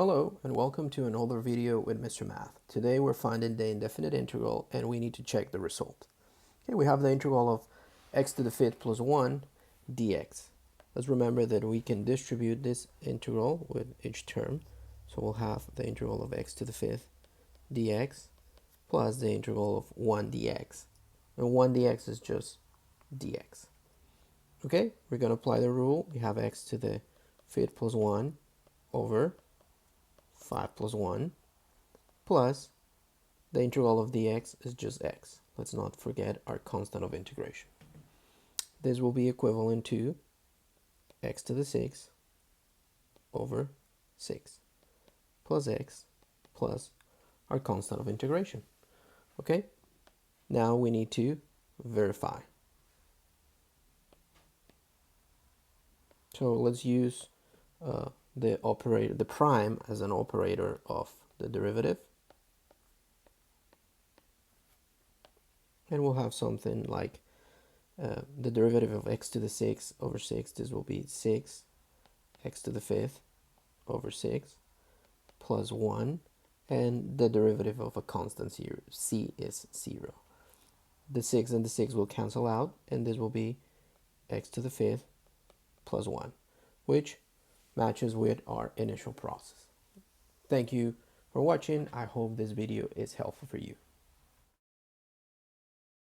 Hello and welcome to another video with Mr. Math. Today we're finding the indefinite integral and we need to check the result. Okay, we have the integral of x to the fifth plus 1 dx. Let's remember that we can distribute this integral with each term. So we'll have the integral of x to the fifth dx plus the integral of 1 dx. And 1 dx is just dx. Okay, we're going to apply the rule. We have x to the fifth plus 1 over 5 plus 1 plus the integral of dx is just x. Let's not forget our constant of integration. This will be equivalent to x to the 6 over 6 plus x plus our constant of integration. Okay, now we need to verify. So let's use the prime as an operator of the derivative, and we'll have something like the derivative of x to the 6 over 6. This will be 6 x to the fifth over 6 plus 1, and the derivative of a constant here, c, is 0. The 6 and the 6 will cancel out, and this will be x to the fifth plus 1, which matches with our initial process. Thank you for watching. I hope this video is helpful for you.